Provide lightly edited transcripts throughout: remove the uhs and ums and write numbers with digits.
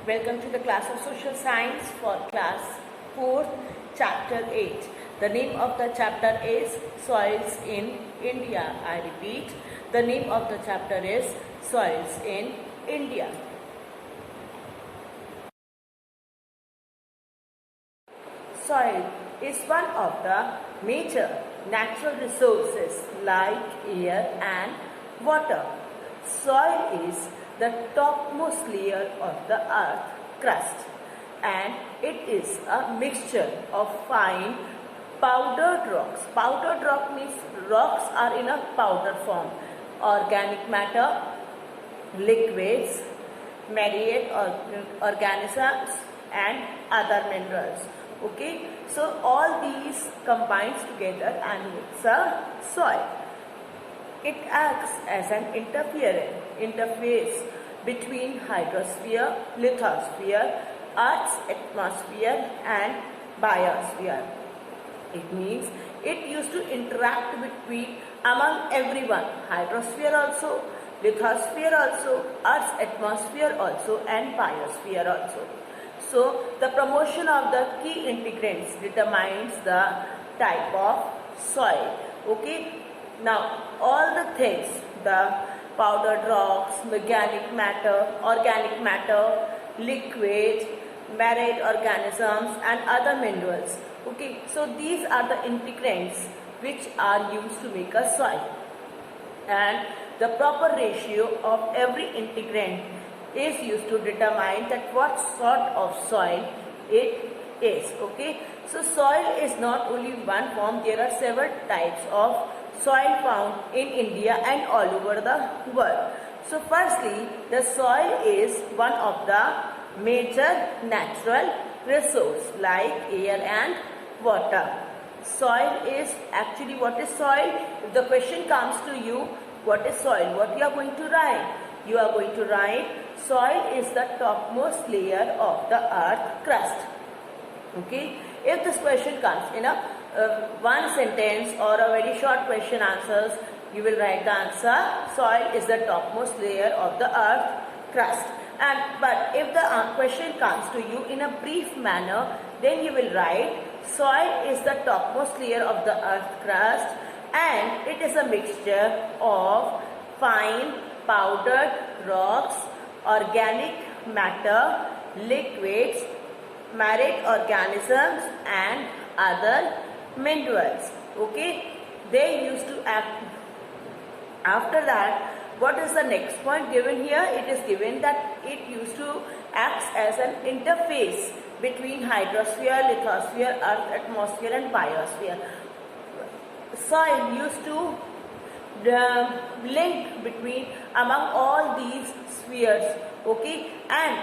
Welcome to the class of Social Science for class 4th, chapter 8. The name of the chapter is Soils in India. I repeat, the name of the chapter is Soils in India. Soil is one of the major natural resources like air and water. Soil is the topmost layer of the earth crust, and it is a mixture of fine powdered rocks. Powdered rock means rocks are in a powder form. Organic matter, liquids, marine organisms and other minerals. Okay, so all these combines together and makes a soil. It acts as an interface between hydrosphere, lithosphere, Earth's atmosphere and biosphere. It means it used to interact between among everyone, hydrosphere also, lithosphere also, Earth's atmosphere also and biosphere also. So the promotion of the key integrants determines the type of soil. Okay. Now all the things, the powdered rocks, organic matter, liquids, marine organisms and other minerals. Okay, so these are the integrants which are used to make a soil, and the proper ratio of every integrant is used to determine that what sort of soil it is. Okay, so soil is not only one form, there are several types of soil found in India and all over the world. So firstly, the soil is one of the major natural resource like air and water. Soil is actually, what is soil? If the question comes to you, what is soil? What you are going to write? You are going to write soil is the topmost layer of the earth crust. Okay, if this question comes in a one sentence or a very short question answers, you will write the answer soil is the topmost layer of the earth crust. But if the question comes to you in a brief manner, then you will write soil is the topmost layer of the earth crust and it is a mixture of fine powdered rocks, organic matter, liquids, marine organisms and other minerals. Okay, they used to act. After that, what is the next point given here? It is given that it used to act as an interface between hydrosphere, lithosphere, earth atmosphere and biosphere. Soil used to link between among all these spheres. Okay, and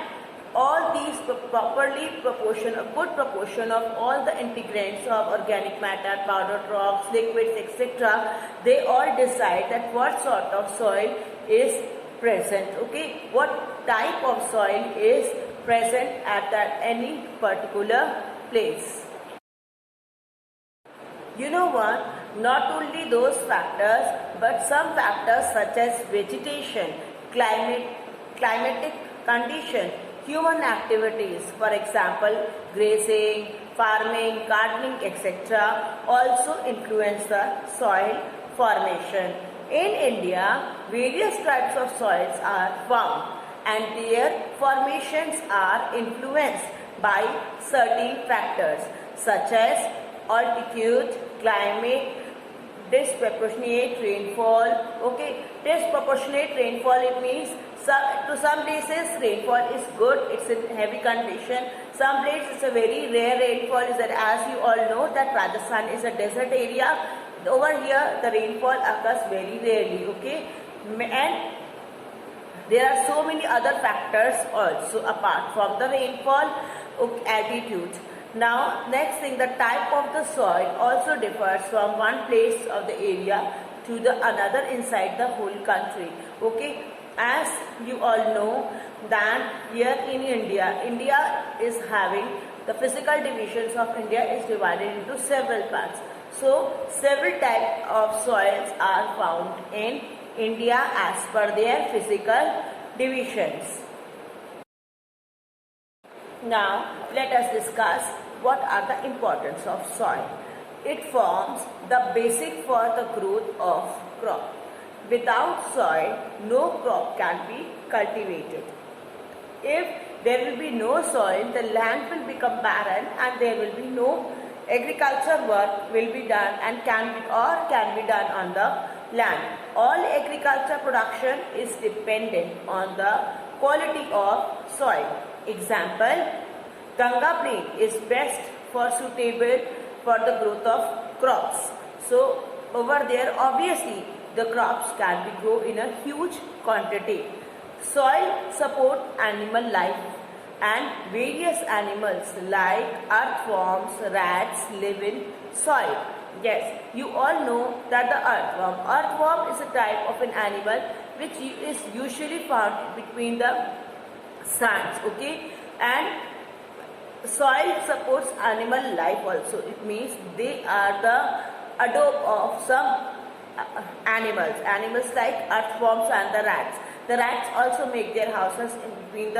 all these properly proportion, a good proportion of all the integrants of organic matter, powdered rocks, liquids, etc. They all decide that what sort of soil is present. Okay, what type of soil is present at any particular place. You know what? Not only those factors, but some factors such as vegetation, climatic condition, human activities, for example, grazing, farming, gardening, etc. also influence the soil formation. In India, various types of soils are found and their formations are influenced by certain factors such as altitude, climate, disproportionate rainfall. Okay, disproportionate rainfall, it means to some places rainfall is good, it's in heavy condition. Some places it's a very rare rainfall. Is that, as you all know, that Rajasthan is a desert area. Over here the rainfall occurs very rarely. Okay, and there are so many other factors also apart from the rainfall. Altitude. Now next thing, the type of the soil also differs from one place of the area to the another inside the whole country. Okay, as you all know that here in India is having the physical divisions of India is divided into several parts. So several types of soils are found in India as per their physical divisions. Now let us discuss what are the importance of soil. It forms the basic for the growth of crop. Without soil, no crop can be cultivated. If there will be no soil, the land will become barren and there will be no agriculture work will be done and can be done on the land. All agriculture production is dependent on the quality of soil. Example, Ganga plain is best for suitable for the growth of crops. So over there obviously the crops can be grown in a huge quantity. Soil support animal life and various animals like earthworms, rats live in soil. Yes, you all know that the earthworm. Earthworm is a type of an animal which is usually found between the sands, okay, and soil supports animal life also. It means they are the adobe of some animals like earthworms and the rats. The rats also make their houses in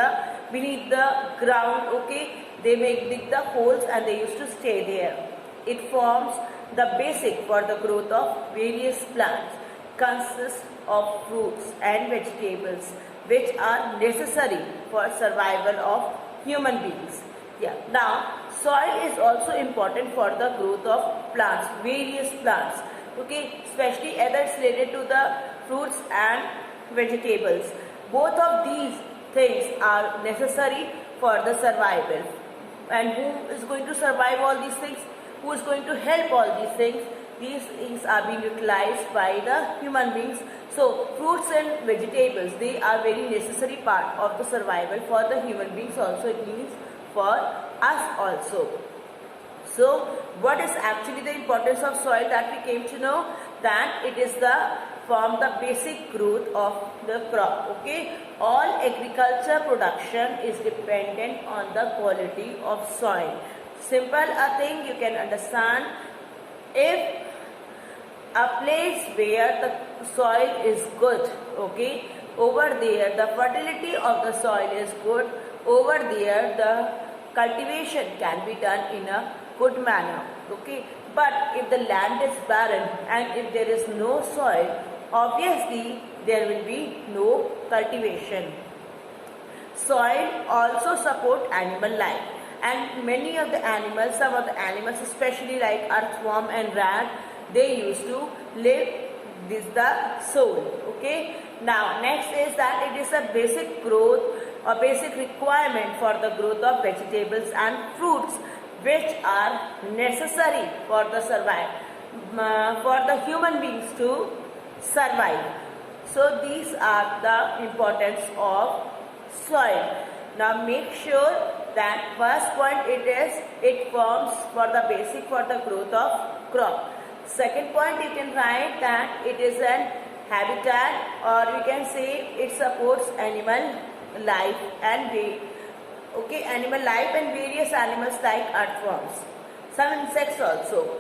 beneath the ground, okay. They dig the holes and they used to stay there. It forms the basic for the growth of various plants, consists of fruits and vegetables which are necessary for survival of human beings. Yeah. Now, soil is also important for the growth of plants, various plants, okay, especially others related to the fruits and vegetables. Both of these things are necessary for the survival. And who is going to survive all these things? Who is going to help all these things? These things are being utilized by the human beings. So, fruits and vegetables, they are very necessary part of the survival for the human beings also. It means for us also. So, what is actually the importance of soil that we came to know? That it is the basic growth of the crop, okay. All agriculture production is dependent on the quality of soil. Simple a thing you can understand. If a place where the soil is good, okay, over there the fertility of the soil is good, over there the cultivation can be done in a good manner, okay. But if the land is barren and if there is no soil, obviously there will be no cultivation. Soil also support animal life, and many of the animals, some of the animals especially like earthworm and rat, they used to live this the soil, okay. Now next is that it is a basic growth or basic requirement for the growth of vegetables and fruits which are necessary for the for the human beings to survive. So these are the importance of soil. Now make sure that first point it forms for the basic for the growth of crop. Second point you can write that it is an habitat, or we can say it supports animal life and animal life and various animals like earthworms, some insects also.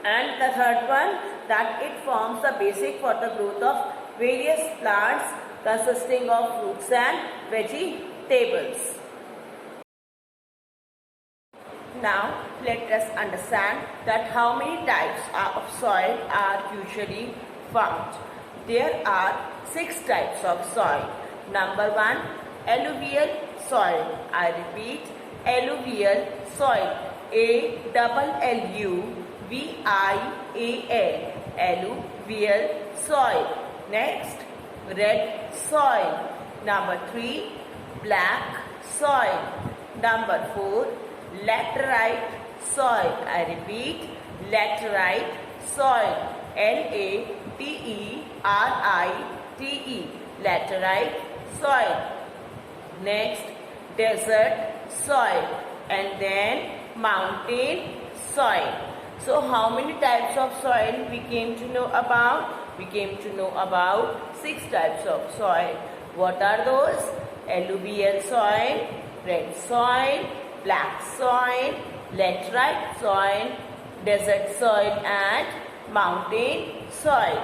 And the third one, that it forms the basic for the growth of various plants consisting of fruits and vegetables. Now let us understand that how many types of soil are usually found. There are 6 types of soil. Number 1, alluvial soil. I repeat, alluvial soil. ALLUVIAL, alluvial soil. Next, red soil. Number 3, black soil. Number 4, laterite soil. I repeat, laterite soil. LATERITE, laterite soil. Next, desert soil, and then mountain soil. So how many types of soil we came to know about? We came to know about 6 types of soil. What are those? Alluvial soil, red soil, black soil, laterite soil, desert soil and mountain soil.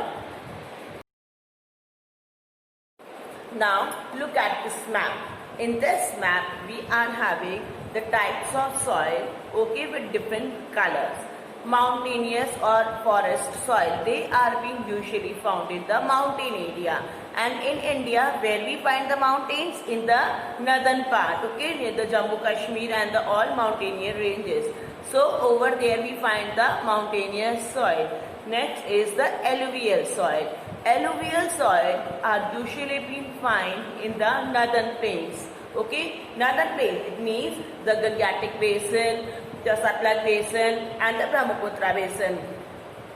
Now look at this map. in this map we are having the types of soil, okay, with different colors. Mountainous or forest soil, they are being usually found in the mountain area. And in India, where we find the mountains? In the northern part, okay, near the Jammu Kashmir and the all mountainous ranges. So over there we find the mountainous soil. Next is the alluvial soil. Alluvial soil are usually being found in the northern plains. Okay, northern plains, it means the Gangetic Basin, the Satluj Basin and the Brahmaputra Basin.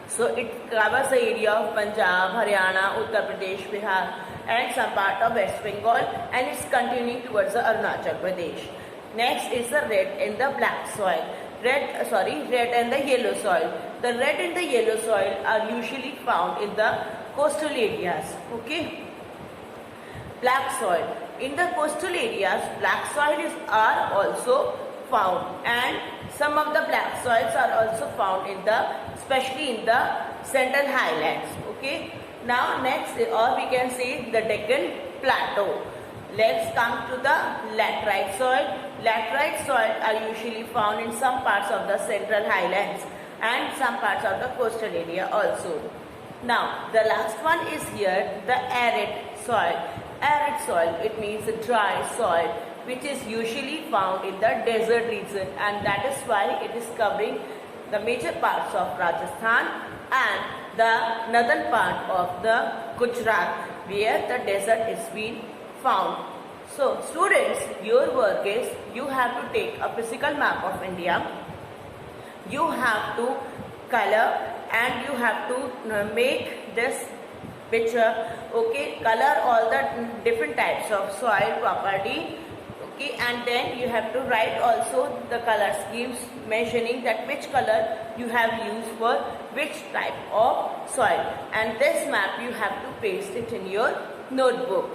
So it covers the area of Punjab, Haryana, Uttar Pradesh, Bihar and some part of West Bengal, and it's continuing towards the Arunachal Pradesh. Next is the red and the black soil. Red and the yellow soil. The red and the yellow soil are usually found in the coastal areas. Okay. Black soil. In the coastal areas, black soil are also found, and some of the black soils are also found in the, especially in the central highlands. Okay. Now next, or we can say the Deccan Plateau. Let's come to the laterite soil. Laterite soil are usually found in some parts of the central highlands and some parts of the coastal area also. Now the last one is here, the arid soil. Arid soil, it means a dry soil which is usually found in the desert region, and that is why it is covering the major parts of Rajasthan and the northern part of the Gujarat, where the desert is being found. So students, your work is, you have to take a physical map of India, you have to color and you have to make this picture, okay, color all the different types of soil property, okay, and then you have to write also the color schemes mentioning that which color you have used for which type of soil, and this map you have to paste it in your notebook.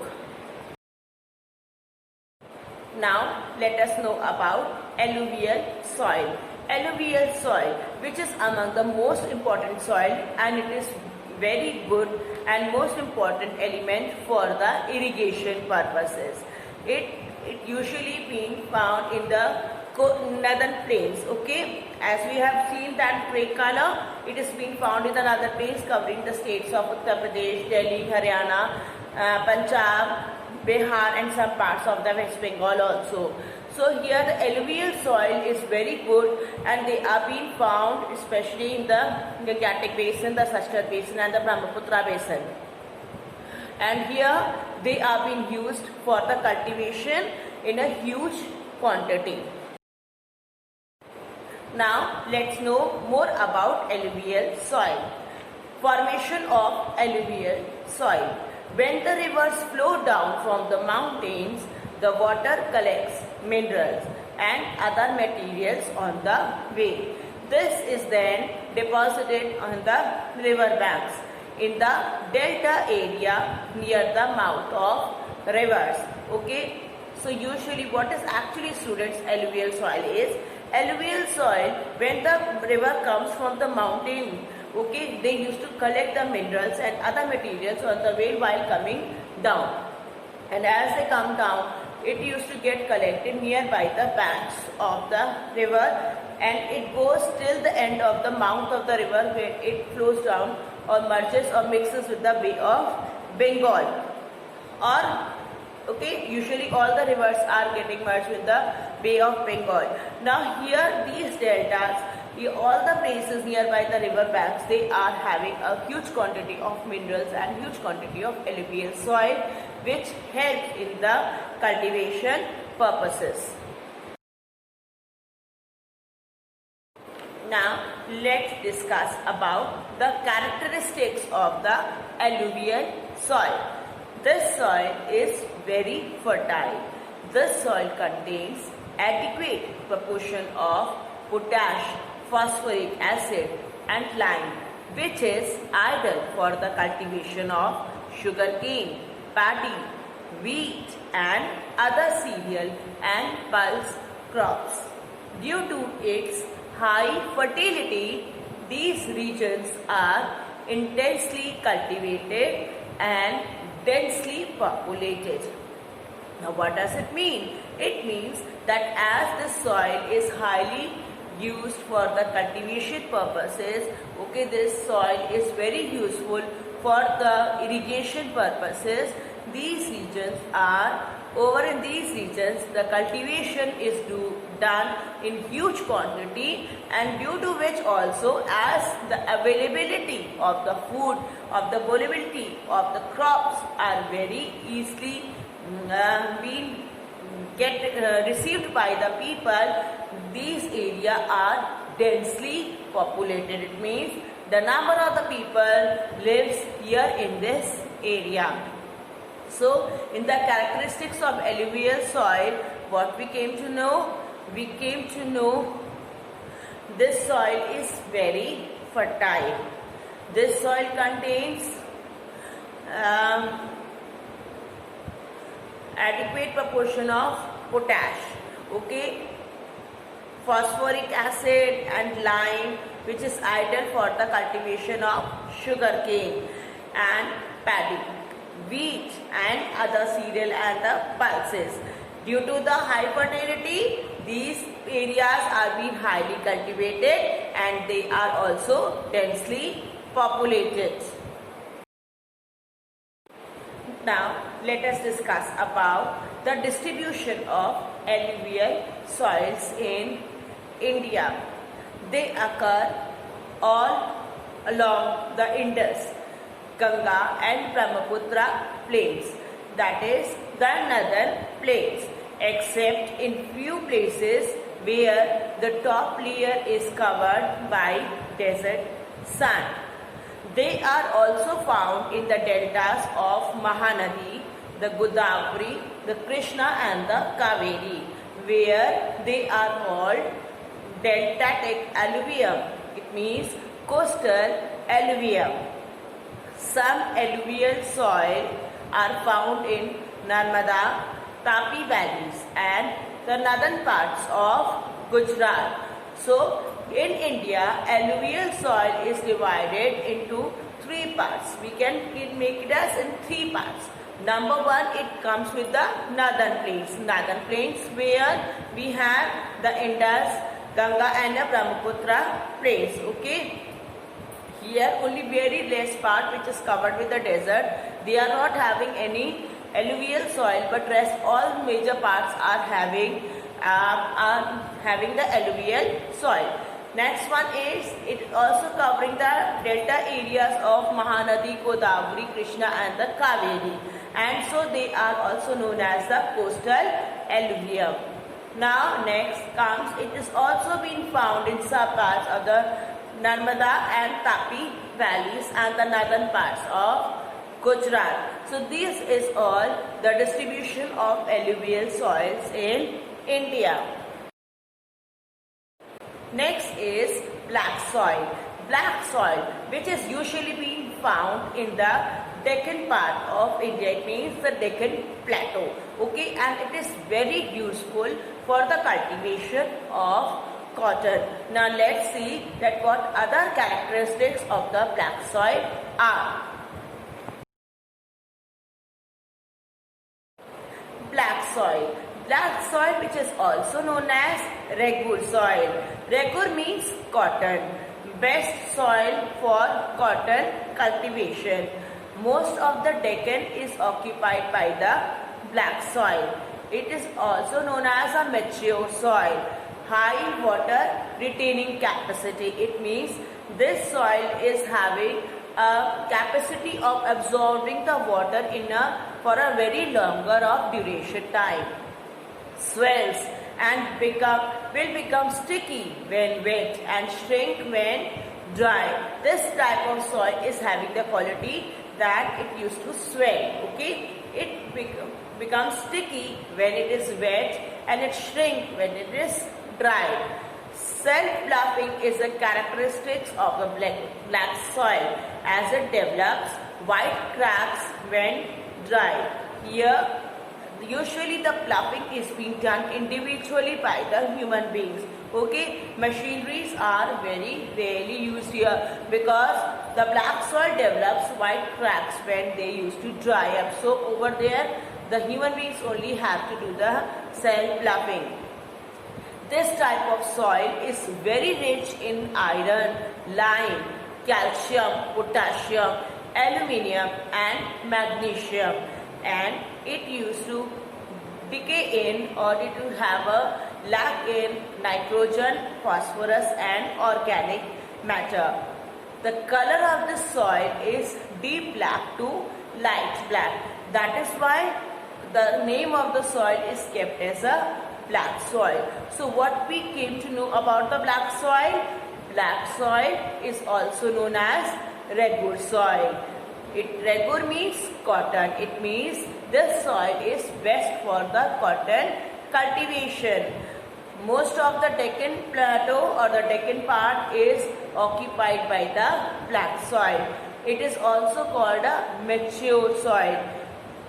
Now let us know about alluvial soil. Alluvial soil, which is among the most important soil, and it is very good and most important element for the irrigation purposes. It usually being found in the northern plains. Okay, as we have seen that gray color, it is being found in the northern plains covering the states of Uttar Pradesh, Delhi, Haryana, Punjab, Bihar and some parts of the West Bengal also. So here the alluvial soil is very good, and they are being found especially in the Gangetic Basin, the Satluj Basin and the Brahmaputra Basin. And here they are being used for the cultivation in a huge quantity. Now let's know more about alluvial soil. Formation of alluvial soil. When the rivers flow down from the mountains, the water collects minerals and other materials on the way. This is then deposited on the river banks in the delta area near the mouth of rivers. Okay, so usually what is actually, students, alluvial soil is? Alluvial soil, when the river comes from the mountain, okay, they used to collect the minerals and other materials on the way while coming down, and as they come down, it used to get collected nearby the banks of the river, and it goes till the end of the mouth of the river where it flows down or merges or mixes with the Bay of Bengal. Or okay, usually all the rivers are getting merged with the Bay of Bengal. Now here these deltas, all the places nearby the river banks, they are having a huge quantity of minerals and huge quantity of alluvial soil, which helps in the cultivation purposes. Now let's discuss about the characteristics of the alluvial soil. This soil is very fertile. This soil contains adequate proportion of potash, phosphoric acid and lime, which is ideal for the cultivation of sugarcane, paddy, wheat and other cereal and pulse crops. Due to its high fertility, these regions are intensely cultivated and densely populated. Now what does it mean? It means that as the soil is highly used for the cultivation purposes, okay, this soil is very useful for the irrigation purposes. These regions are, over in these regions, the cultivation is done in huge quantity, and due to which also, as the availability of the food, of the availability of the crops are very easily being received by the people, these areas are densely populated. It means the number of the people lives here in this area. So, in the characteristics of alluvial soil, what we came to know? We came to know this soil is very fertile. This soil contains adequate proportion of potash, okay, phosphoric acid and lime, which is ideal for the cultivation of sugarcane and paddy, wheat and other cereal and the pulses. Due to the high fertility, these areas are being highly cultivated and they are also densely populated. Now let us discuss about the distribution of alluvial soils in India. They occur all along the Indus, Ganga and Brahmaputra plains, that is the northern plains, except in few places where the top layer is covered by desert sand. They are also found in the deltas of Mahanadi, the Godavari, the Krishna and the Kaveri, where they are called deltatic alluvium. It means coastal alluvium. Some alluvial soil are found in Narmada, Tapi valleys and the northern parts of Gujarat. So, in India, alluvial soil is divided into three parts. We can make it as in three parts. Number one, it comes with the northern plains. Northern plains where we have the Indus, Ganga and the Brahmaputra plains. Okay. Here only very less part which is covered with the desert. They are not having any alluvial soil, but rest all major parts are having the alluvial soil. Next one is, it is also covering the delta areas of Mahanadi, Godavari, Krishna and the Kaveri, and so they are also known as the coastal alluvium. Now next comes, it is also been found in some parts of the Narmada and Tapi valleys and the northern parts of Gujarat. So this is all the distribution of alluvial soils in India. Next is black soil. Black soil, which is usually being found in the Deccan part of India. It means the Deccan Plateau. Okay, and it is very useful for the cultivation of cotton. Now let's see that what other characteristics of the black soil are. Black soil. Black soil, which is also known as Regur soil. Regur means cotton. Best soil for cotton cultivation. Most of the Deccan is occupied by the black soil. It is also known as a mature soil. High water retaining capacity. It means this soil is having a capacity of absorbing the water for a very longer of duration time. Swells and will become sticky when wet and shrink when dry. This type of soil is having the quality that it used to swell. Okay, it becomes sticky when it is wet and it shrinks when it is dry. Self-bluffing is a characteristic of the black soil as it develops white cracks when dry. Here, usually the ploughing is being done individually by the human beings. Okay, machineries are very rarely used here because the black soil develops white cracks when they used to dry up. So over there, The human beings only have to do the self-ploughing. This type of soil is very rich in iron, lime, calcium, potassium, aluminium and magnesium, and it used to decay in, or it will have a lack in nitrogen, phosphorus and organic matter. The color of the soil is deep black to light black. That is why the name of the soil is kept as a black soil. So what we came to know about the black soil? Black soil is also known as regur soil. Regur means cotton. It means this soil is best for the cotton cultivation. Most of the Deccan Plateau or the Deccan part is occupied by the black soil. It is also called a mature soil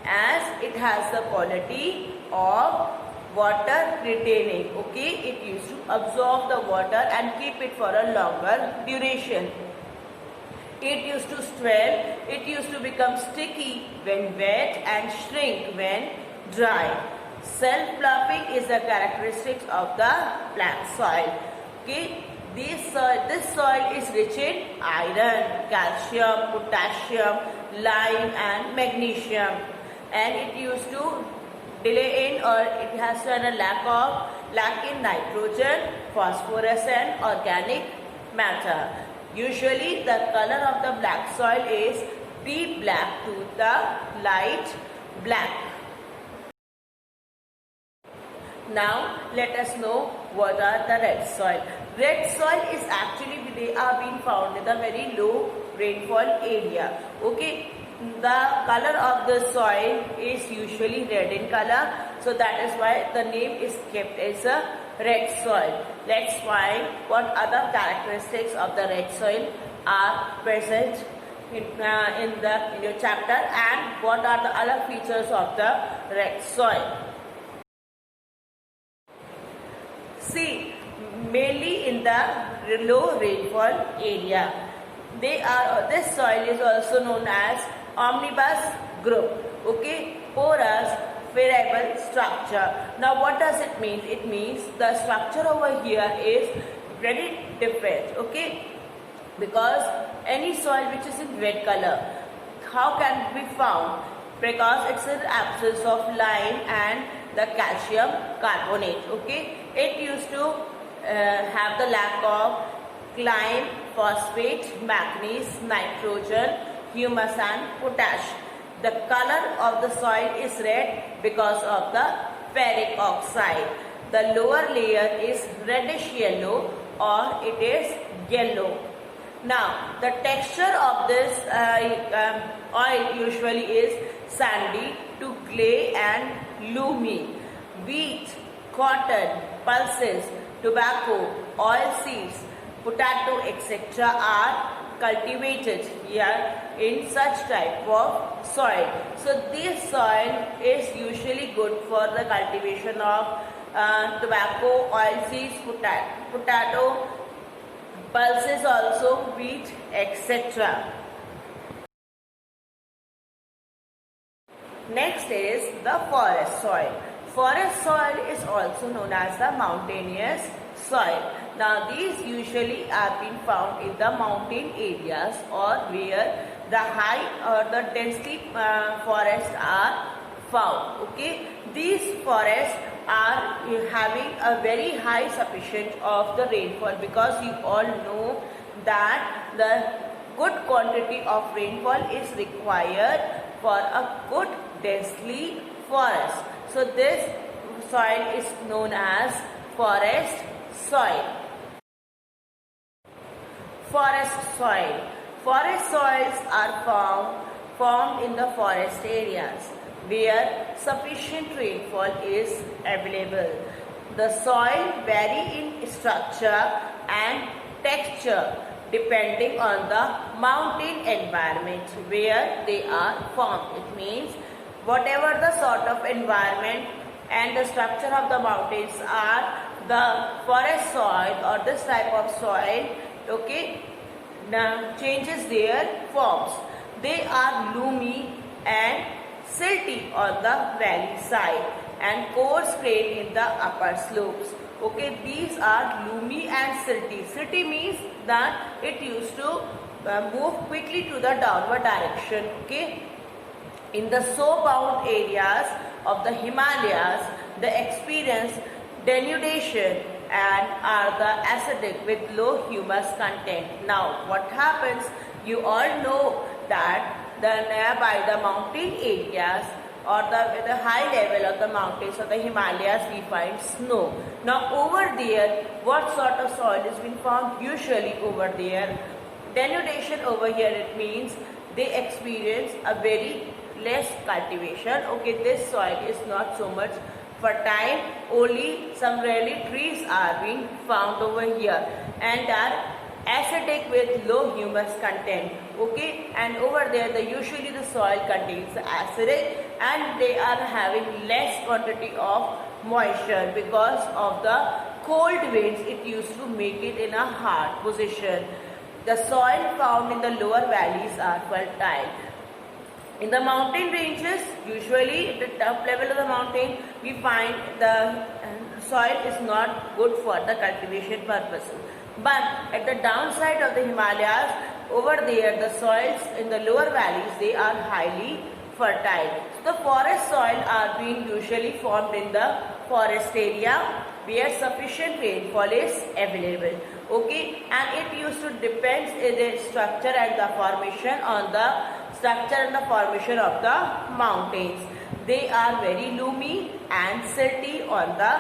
as it has the quality of water retaining. Okay, it used to absorb the water and keep it for a longer duration. It used to swell, it used to become sticky when wet and shrink when dry. Self-ploughing is the characteristics of the black soil. Okay, this soil is rich in iron, calcium, potassium, lime and magnesium, and it used to delay in, or it has a lack in nitrogen, phosphorus and organic matter. Usually the color of the black soil is deep black to the light black. Now let us know what are the red soil. Red soil is actually, they are being found in the very low rainfall area. Okay, the color of the soil is usually red in color, so that is why the name is kept as a red soil. Let's find what other characteristics of the red soil are present in your chapter, and what are the other features of the red soil. See, mainly in the low rainfall area, this soil is also known as omnibus group. Okay, porous variable structure. Now what does it mean? It means the structure over here is very different. Okay, because any soil which is in red color, how can it be found? Because it's in absence of lime and the calcium carbonate. Okay, it used to have the lack of lime, phosphate, manganese, nitrogen, humus and potash. The color of the soil is red because of the ferric oxide. The lower layer is reddish yellow or it is yellow. Now the texture of this oil usually is sandy to clay and loamy. Wheat, cotton, pulses, tobacco, oil seeds, potato, etc. are cultivated here in such type of soil. So this soil is usually good for the cultivation of tobacco, oil seeds, potato, pulses also, wheat, etc. Next is the forest soil. Forest soil is also known as the mountainous soil. Now these usually are being found in the mountain areas or where the high or the densely forests are found. Okay, these forests are having a very high sufficient of the rainfall, because you all know that the good quantity of rainfall is required for a good densely forest. So this soil is known as forest soil. Forest soil. Forest soils are formed in the forest areas where sufficient rainfall is available. The soil vary in structure and texture depending on the mountain environment where they are formed. It means whatever the sort of environment and the structure of the mountains are, the forest soil or this type of soil, okay, changes their forms. They are loamy and silty on the valley side, and coarse grain in the upper slopes. Okay, these are loomy and silty. Silty means that it used to move quickly to the downward direction. Okay, in the snow-bound areas of the Himalayas, they experience denudation and are the acidic with low humus content. Now, what happens? You all know that nearby the mountain areas or the high level of the mountains of the Himalayas, we find snow. Now, over there, what sort of soil is being found? Usually over there, denudation over here, it means they experience a very less cultivation. Okay, this soil is not so much fertile, only some rarely trees are being found over here and are acidic with low humus content. Okay, and over there usually the soil contains acidic and they are having less quantity of moisture because of the cold winds. It used to make it in a hard position. The soil found in the lower valleys are fertile. In the mountain ranges, usually at the top level of the mountain, we find the soil is not good for the cultivation purposes. But at the downside of the Himalayas, over there the soils in the lower valleys, they are highly fertile. So the forest soil are being usually formed in the forest area where sufficient rainfall is available. Okay, and it used to depend in the structure and the formation on the structure and the formation of the mountains. They are very loomy and silty on the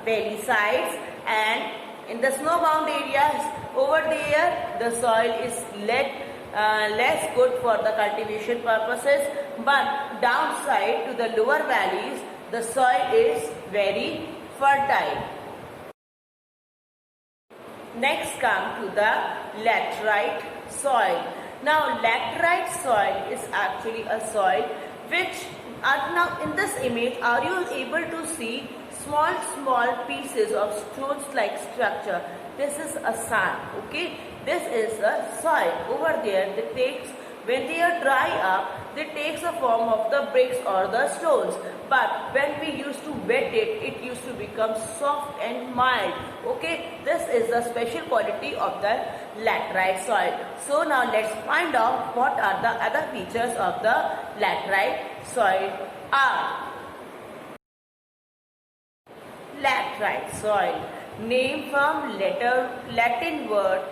valley sides, and in the snow-bound areas over there the soil is less good for the cultivation purposes, but downside to the lower valleys the soil is very fertile. Next come to the laterite soil. Now laterite soil is actually a soil which now in this image are you able to see small pieces of stones like structure. This is a sand. Okay, this is a soil. Over there that takes, when they are dry up, they takes a form of the bricks or the stones, but when we used to wet it, it used to become soft and mild. Okay, this is the special quality of the laterite soil. So now let's find out what are the other features of the laterite soil are. Laterite soil, name from Latin word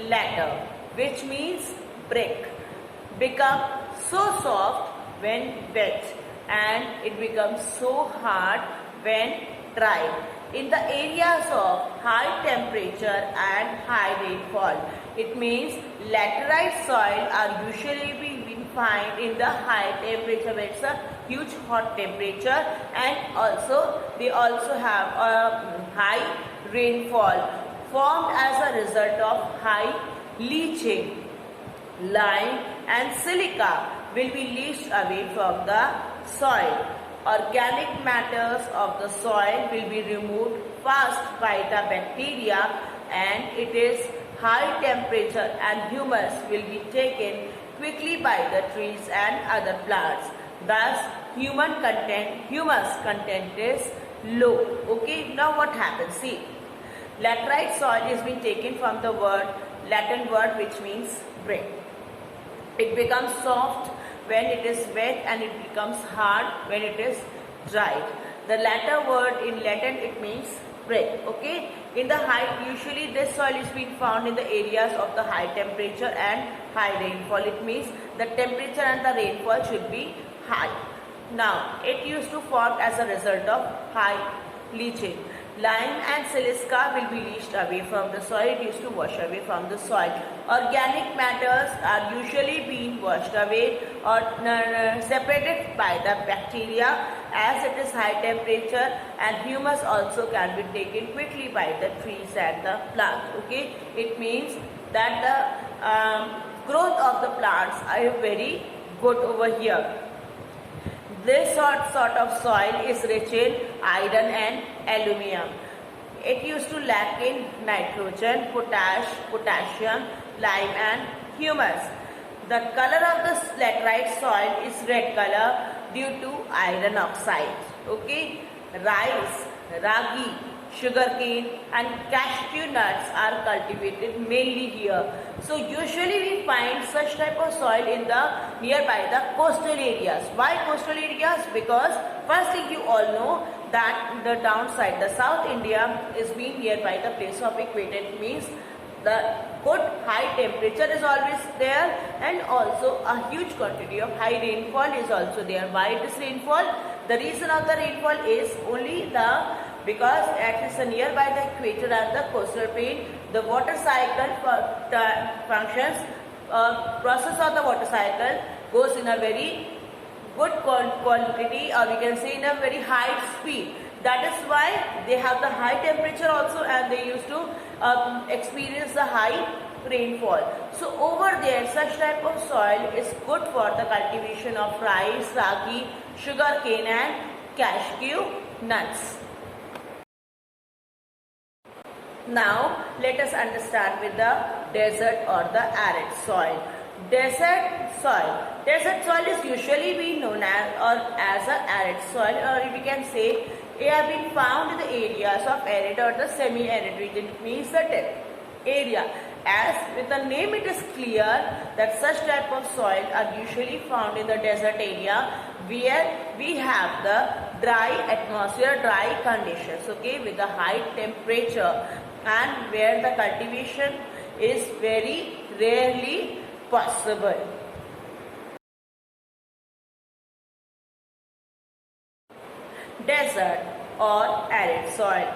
later, which means brick, become so soft when wet and it becomes so hard when dry. In the areas of high temperature and high rainfall, it means laterite soil are usually being found in the high temperature where it's a huge hot temperature, and also they also have a high rainfall formed as a result of high leaching. Lime and silica will be leached away from the soil. Organic matters of the soil will be removed fast by the bacteria, and it is high temperature and humus will be taken quickly by the trees and other plants. Thus, humus content is low. Okay, now what happens? See, laterite soil is being taken from the Latin word which means brick. It becomes soft when it is wet and it becomes hard when it is dried. The latter word in Latin, it means brick. Okay, in the high, usually this soil is being found in the areas of the high temperature and high rainfall. It means the temperature and the rainfall should be high. Now, it used to form as a result of high leaching. Lime and silica will be leached away from the soil. It used to wash away from the soil. Organic matters are usually being washed away or separated by the bacteria as it is high temperature, and humus also can be taken quickly by the trees and the plants. Okay, it means that the growth of the plants are very good over here. This sort of soil is rich in iron and aluminium. It used to lack in nitrogen, potassium, lime and humus. The color of the laterite soil is red color due to iron oxide. Okay, rice, ragi, sugarcane and cashew nuts are cultivated mainly here. So usually we find such type of soil in the nearby the coastal areas. Why coastal areas? Because first thing you all know that the downside, the South India is being nearby the place of equator. It means the good high temperature is always there, and also a huge quantity of high rainfall is also there. Why this rainfall? The reason of the rainfall is only because it is nearby the equator and the coastal plain, the water cycle functions, process of the water cycle goes in a very good quantity, or we can say in a very high speed. That is why they have the high temperature also, and they used to experience the high rainfall. So over there such type of soil is good for the cultivation of rice, ragi, sugarcane and cashew nuts. Now let us understand with the desert or the arid soil. Desert soil is usually be known as a arid soil, or we can say it have been found in the areas of arid or the semi-arid region. It means the area. As with the name it is clear that such type of soil are usually found in the desert area where we have the dry atmosphere, dry conditions, okay, with a high temperature, and where the cultivation is very rarely possible. Desert or arid soil,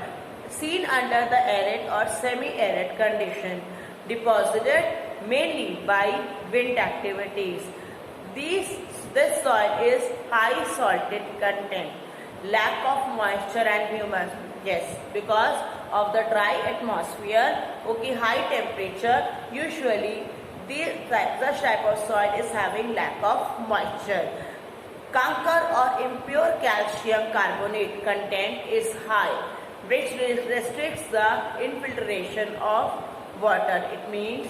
seen under the arid or semi-arid condition, deposited mainly by wind activities. This soil is high salted content, lack of moisture and humus. Yes, because of the dry atmosphere, okay, high temperature, usually such type of soil is having lack of moisture. Conker or impure calcium carbonate content is high, which restricts the infiltration of water. It means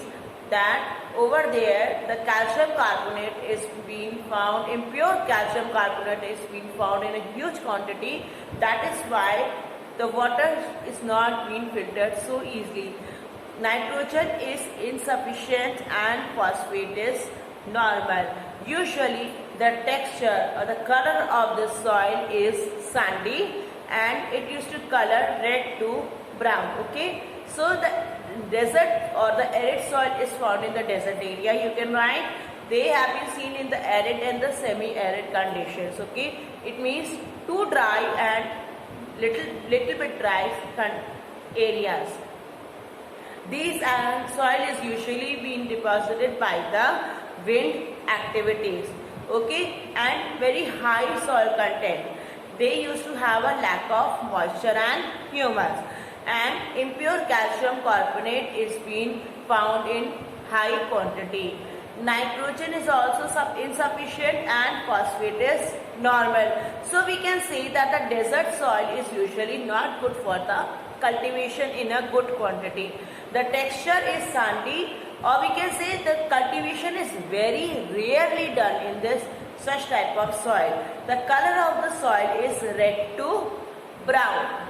that over there the calcium carbonate is being found, impure calcium carbonate is being found in a huge quantity. That is why the water is not being filtered so easily. Nitrogen is insufficient and phosphate is normal. Usually the texture or the color of the soil is sandy, and it used to color red to brown. Okay, so the desert or the arid soil is found in the desert area. You can write they have been seen in the arid and the semi-arid conditions. Okay, it means too dry and little bit dry areas. These soil is usually being deposited by the wind activities, okay, and very high soil content. They used to have a lack of moisture and humus, and impure calcium carbonate is being found in high quantity. Nitrogen is also insufficient and phosphate is normal. So we can say that the desert soil is usually not good for the cultivation in a good quantity. The texture is sandy, or we can say the cultivation is very rarely done in this such type of soil. The color of the soil is red to brown.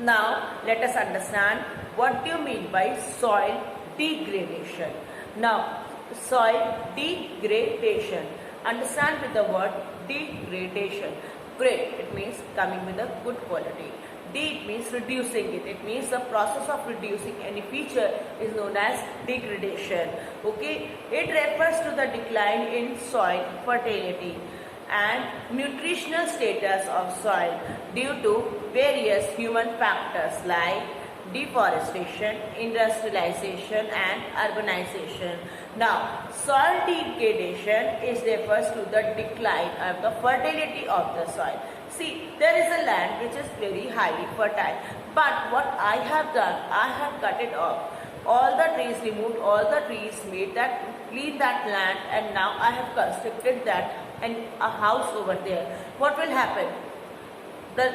Now let us understand what do you mean by soil degradation. Now soil degradation, understand with the word degradation. Grade, it means coming with a good quality. D, it means reducing it. It means the process of reducing any feature is known as degradation. Okay, it refers to the decline in soil fertility and nutritional status of soil due to various human factors like deforestation, industrialization and urbanization. Now, soil degradation refers to the decline of the fertility of the soil. See, there is a land which is very highly fertile, but what I have done, I have cut it off. All the trees, removed all the trees, cleaned that land, and now I have constructed that and a house over there. What will happen? The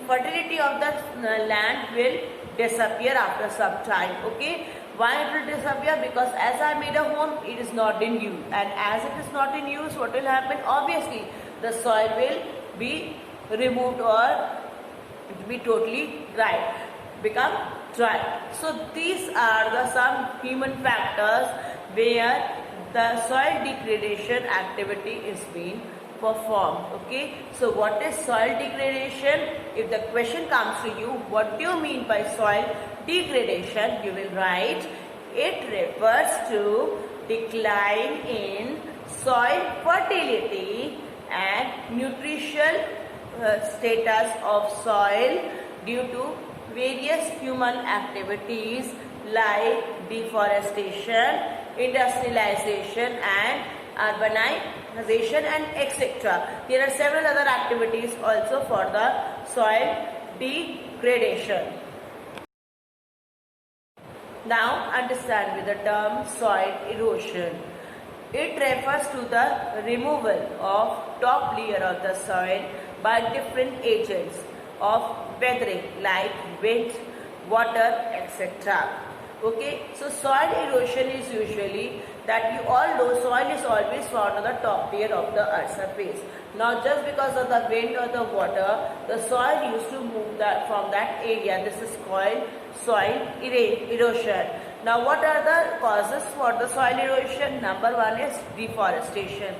fertility of the land will disappear after some time. Okay, Why it will disappear? Because as I made a home, it is not in use, and as it is not in use, what will happen? Obviously, the soil will be removed, or it will be totally dry, become dry. So these are the some human factors where the soil degradation activity is being performed. Okay, so what is soil degradation? If the question comes to you, what do you mean by soil degradation, you will write, it refers to decline in soil fertility and nutritional status of soil due to various human activities like deforestation, industrialization and urbanization and etc. There are several other activities also for the soil degradation. Now understand with the term soil erosion. It refers to the removal of top layer of the soil by different agents of weathering like wind, water, etc. Okay, so soil erosion is usually that you all know soil is always found on the top layer of the earth's surface. Now just because of the wind or the water, the soil used to move that from that area. This is called soil erosion. Now what are the causes for the soil erosion? Number one is deforestation.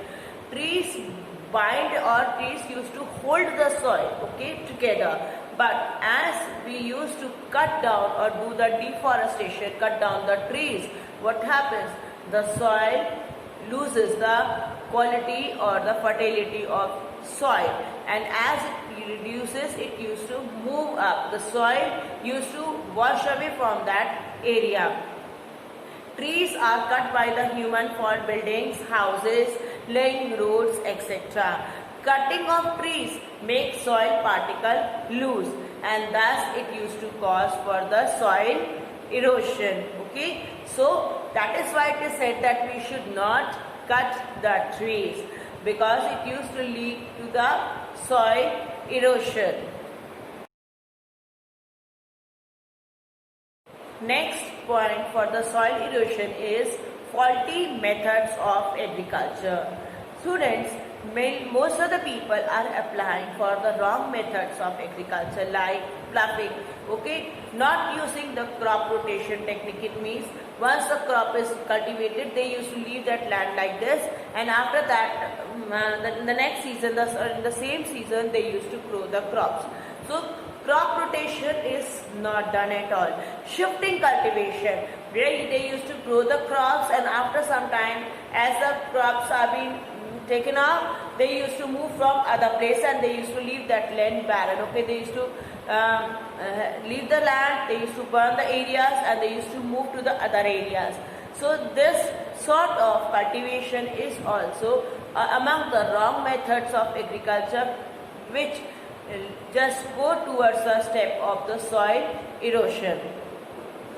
Trees bind, or trees used to hold the soil, okay, together. But as we used to cut down or do the deforestation, cut down the trees, what happens? The soil loses the quality or the fertility of soil, and as it reduces, it used to move up. The soil used to wash away from that area. Trees are cut by the human for buildings, houses, laying roads, etc. Cutting of trees makes soil particle loose, and thus it used to cause for the soil erosion. Okay, so that is why it is said that we should not cut the trees, because it used to lead to the soil erosion. Next point for the soil erosion is faulty methods of agriculture. Students, most of the people are applying for the wrong methods of agriculture like ploughing, okay, not using the crop rotation technique. It means once the crop is cultivated, they used to leave that land like this, and after that the next season, in the same season, they used to grow the crops. So crop rotation is not done at all. Shifting cultivation, where they used to grow the crops, and after some time, as the crops are being taken off, they used to move from other place, and they used to leave that land barren. Okay, they used to leave the land, they used to burn the areas, and they used to move to the other areas. So this sort of cultivation is also among the wrong methods of agriculture, which just go towards the step of the soil erosion.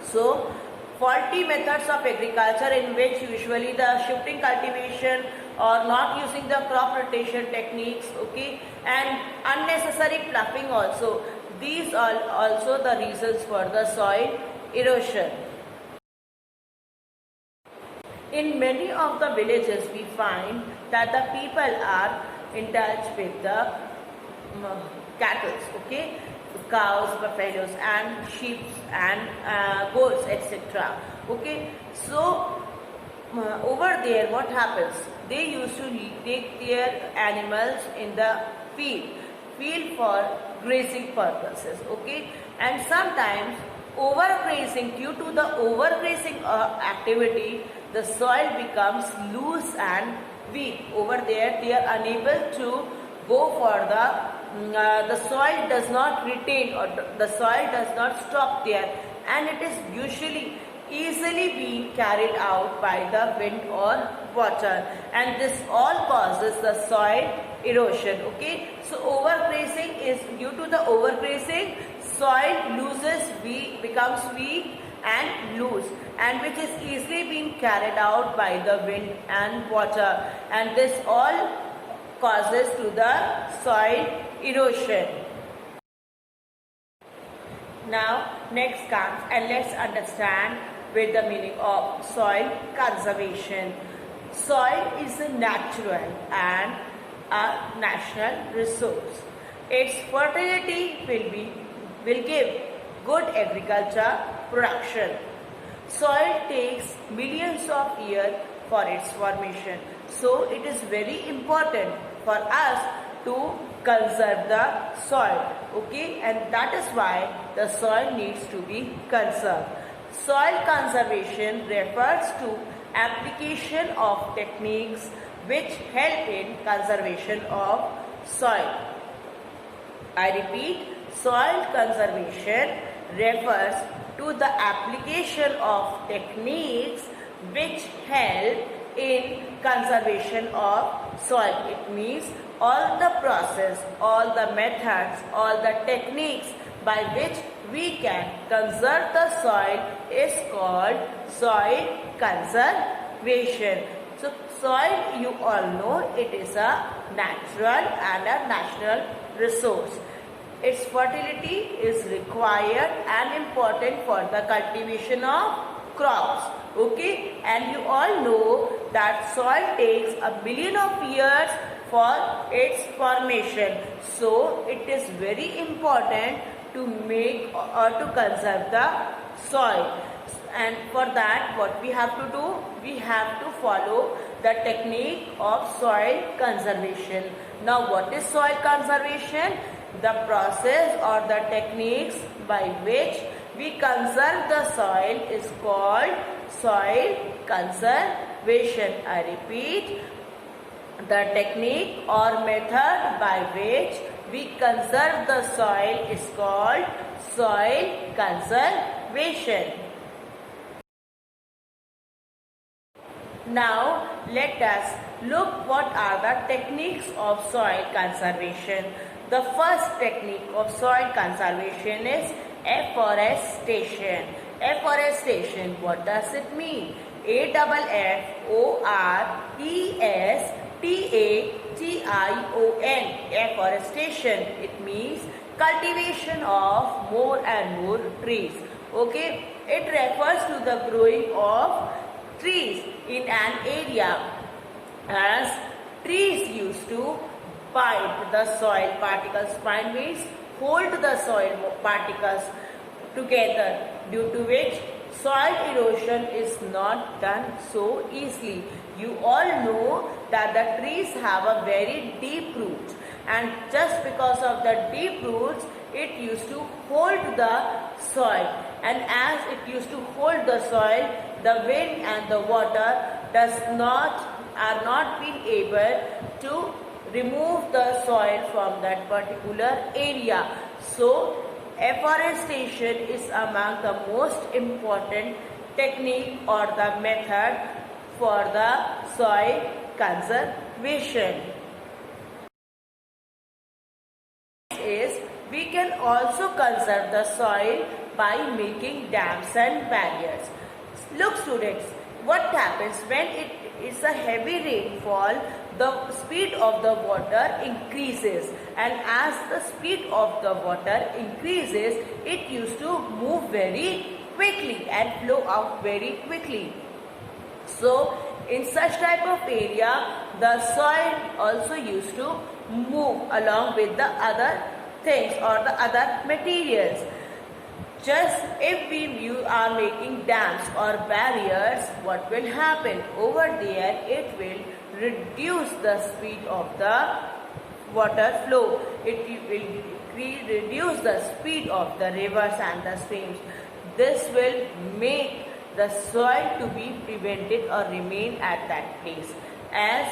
So faulty methods of agriculture, in which usually the shifting cultivation or not using the crop rotation techniques, okay, and unnecessary ploughing also, these are also the reasons for the soil erosion. In many of the villages, we find that the people are in touch with the cattle, okay, cows, buffaloes and sheep and goats, etc. Okay, so over there what happens? They used to take their animals in the field for grazing purposes, okay, and sometimes overgrazing, due to the overgrazing activity, the soil becomes loose and weak. Over there they are unable to go for the soil does not retain, or the soil does not stop there, and it is usually easily being carried out by the wind or water, and this all causes the soil erosion. Okay, so overgrazing is, due to the overgrazing, soil becomes weak and loose, and which is easily being carried out by the wind and water, and this all causes to the soil erosion. Now next comes, and let's understand with the meaning of soil conservation. Soil is a natural and a national resource. Its fertility will give good agriculture production. Soil takes millions of years for its formation. So it is very important for us to conserve the soil. Okay, and that is why the soil needs to be conserved. Soil conservation refers to application of techniques which help in conservation of soil. I repeat, soil conservation refers to the application of techniques which help in conservation of soil. It means all the process, all the methods, all the techniques by which we can conserve the soil is called soil conservation. So soil, you all know, it is a natural and a national resource. Its fertility is required and important for the cultivation of crops. Okay, and you all know that soil takes a billion of years for its formation. So it is very important to make or to conserve the soil. And for that, what we have to do? We have to follow the technique of soil conservation. Now, what is soil conservation? The process or the techniques by which we conserve the soil is called soil conservation. I repeat, the technique or method by which we conserve the soil is called soil conservation. Now let us look what are the techniques of soil conservation. The first technique of soil conservation is afforestation. Afforestation, what does it mean? AFFORESTATION. Afforestation, it means cultivation of more and more trees. Okay, it refers to the growing of trees in an area, as trees used to bind the soil particles. Bind means hold the soil particles together, due to which soil erosion is not done so easily. You all know that the trees have a very deep root, and just because of the deep roots, it used to hold the soil, and as it used to hold the soil, the wind and the water are not being able to remove the soil from that particular area. So afforestation is among the most important technique or the method for the soil conservation. Is we can also conserve the soil by making dams and barriers. Look students, what happens when it is a heavy rainfall? The speed of the water increases, and as the speed of the water increases, it used to move very quickly and flow out very quickly. So in such type of area, the soil also used to move along with the other things or the other materials. Just if we are making dams or barriers, what will happen? Over there, it will reduce the speed of the water flow. It will reduce the speed of the rivers and the streams. This will make the soil to be prevented or remain at that place. As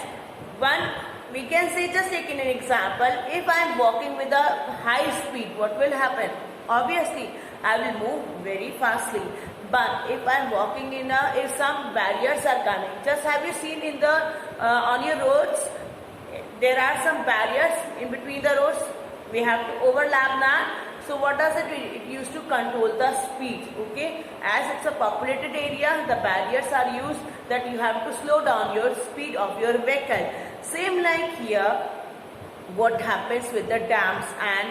one, we can say, just taking an example, if I am walking with a high speed, what will happen? Obviously, I will move very fastly. But if I am walking if some barriers are coming, just have you seen in the on your roads, there are some barriers in between the roads. We have to overlap that. So what does it do? It used to control the speed. Okay, as it's a populated area, the barriers are used that you have to slow down your speed of your vehicle. Same like here, what happens with the dams and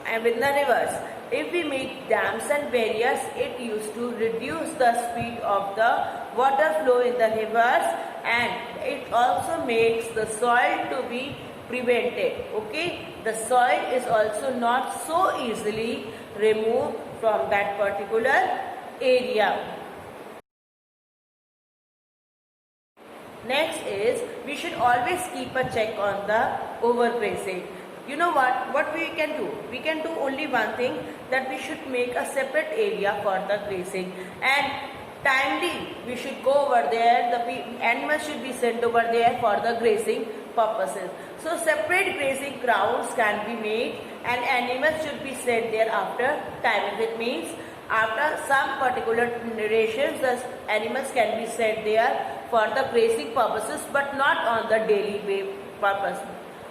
and with the rivers. If we make dams and barriers, it used to reduce the speed of the water flow in the rivers, and it also makes the soil to be prevented. Okay, the soil is also not so easily removed from that particular area. Next is, we should always keep a check on the overgrazing. You know what we can do? We can do only one thing, that we should make a separate area for the grazing, and timely we should go over there. The animals should be sent over there for the grazing purposes. So separate grazing grounds can be made, and animals should be sent there after time. It means after some particular durations, the animals can be sent there for the grazing purposes, but not on the daily purpose,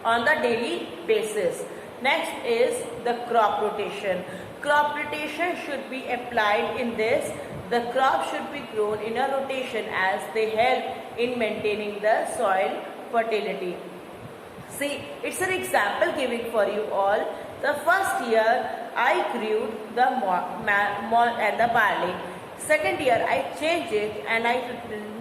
on the daily basis. Next is the crop rotation. Crop rotation should be applied in this. The crop should be grown in a rotation, as they help in maintaining the soil fertility. See, it's an example giving for you all. The first year I grew the malt and the barley. Second year I changed it and I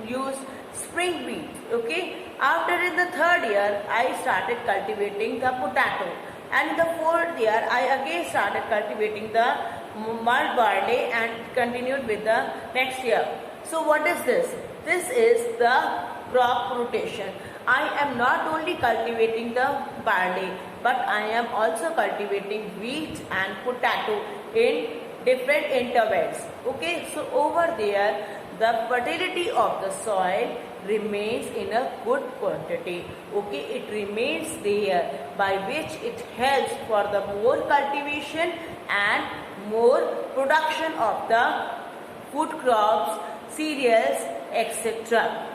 used spring wheat. Okay. After in the third year I started cultivating the potato, and in the fourth year I again started cultivating the malt barley and continued with the next year. So what is this? This is the crop rotation. I am not only cultivating the barley, but I am also cultivating wheat and potato in different intervals. Okay, so over there the fertility of the soil remains in a good quantity. Okay, it remains there, by which it helps for the more cultivation and more production of the food crops, cereals, etc.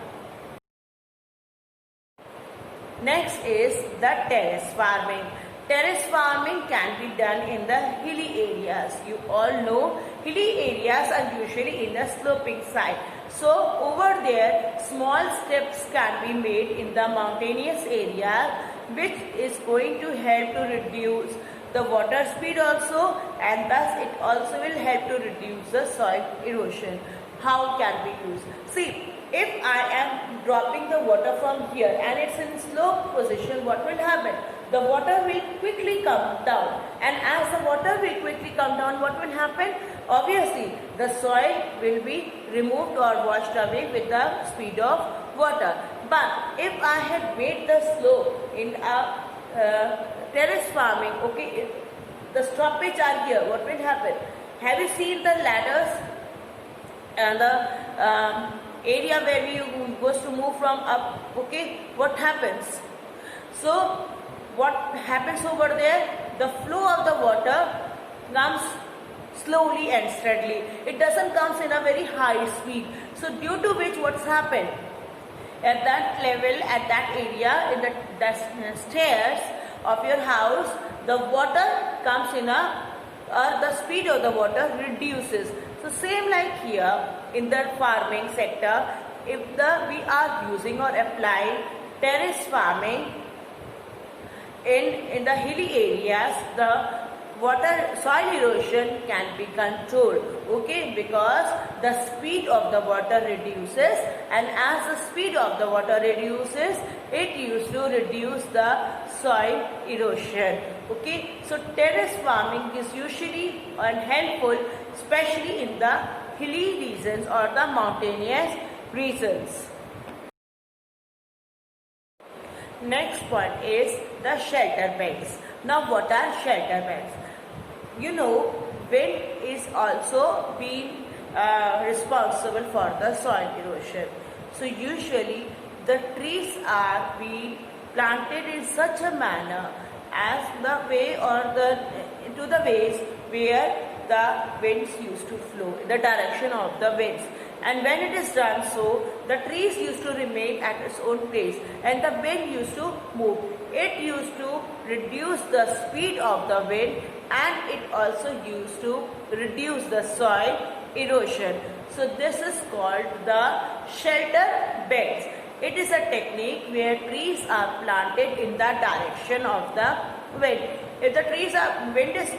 Next is the terrace farming. Terrace farming can be done in the hilly areas. You all know hilly areas are usually in the sloping side. So over there small steps can be made in the mountainous area, which is going to help to reduce the water speed also, and thus it also will help to reduce the soil erosion. How can we use? See, if I am dropping the water from here and it's in slope position, what will happen? The water will quickly come down, and as the water will quickly come down, what will happen? Obviously, the soil will be removed or washed away with the speed of water. But if I had made the slope in a terrace farming, okay, the stoppage are here, what will happen? Have you seen the ladders and the area where we goes to move from up? Okay, what happens? So what happens over there? The flow of the water comes slowly and steadily. It doesn't come in a very high speed. So due to which what's happened? At that level, at that area, in the stairs of your house, the water comes in the speed of the water reduces. So same like here in the farming sector, if we are using or applying terrace farming in the hilly areas, the soil erosion can be controlled. Okay, because the speed of the water reduces, and as the speed of the water reduces, it used to reduce the soil erosion. Okay, so terrace farming is usually helpful, especially in the hilly regions or the mountainous regions. Next point is the shelter beds. Now what are shelter beds? You know, wind is also being responsible for the soil erosion. So usually the trees are being planted in such a manner as the way or into the ways where the winds used to flow, in the direction of the winds. And when it is done so, the trees used to remain at its own place and the wind used to move. It used to reduce the speed of the wind, and it also used to reduce the soil erosion. So this is called the shelter beds. It is a technique where trees are planted in the direction of the wind. If the trees are, wind is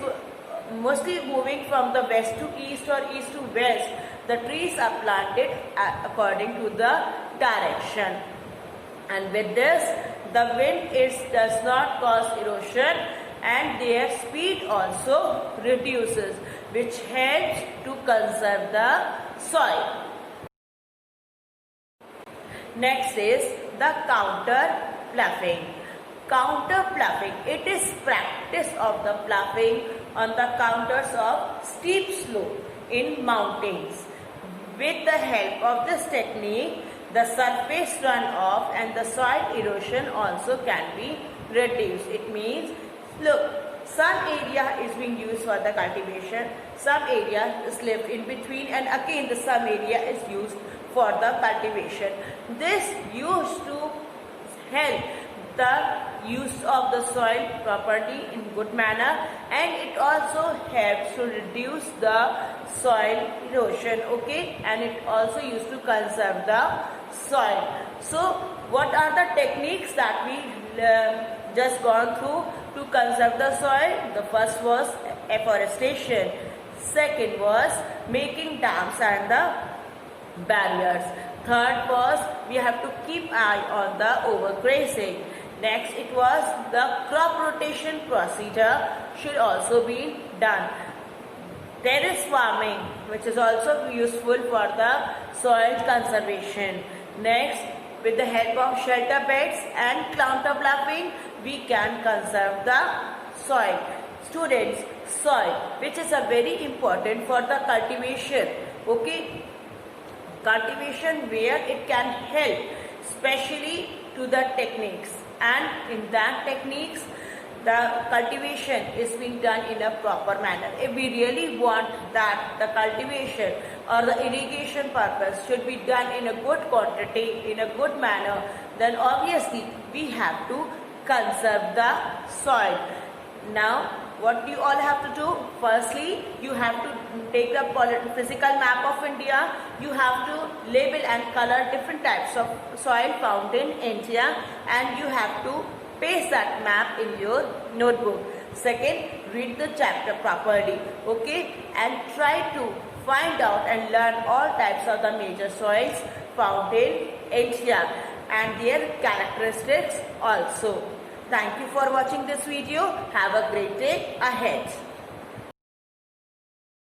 mostly moving from the west to east or east to west, the trees are planted according to the direction. And with this, the wind does not cause erosion and their speed also reduces, which helps to conserve the soil. Next is the counter ploughing. Counter ploughing, it is practice of the ploughing on the counters of steep slope in mountains. With the help of this technique, the surface runoff and the soil erosion also can be reduced. It means, look, some area is being used for the cultivation, some area is left in between, and again the some area is used for the cultivation. This used to help the use of the soil property in good manner, and it also helps to reduce the soil erosion, okay, and it also used to conserve the soil. So what are the techniques that we just gone through to conserve the soil? The first was afforestation, second was making dams and the barriers, third was we have to keep eye on the overgrazing. Next, it was the crop rotation procedure should also be done. Terrace farming, which is also useful for the soil conservation. Next, with the help of shelter beds and counter ploughing, we can conserve the soil. Students, soil, which is a very important for the cultivation, okay? Cultivation where it can help, especially to the techniques. And in that techniques, the cultivation is being done in a proper manner. If we really want that the cultivation or the irrigation purpose should be done in a good quantity, in a good manner, then obviously we have to conserve the soil. Now, what you all have to do? Firstly, you have to take the physical map of India. You have to label and color different types of soil found in India, and you have to paste that map in your notebook. Second, read the chapter properly, okay, and try to find out and learn all types of the major soils found in India and their characteristics also. Thank you for watching this video. Have a great day ahead.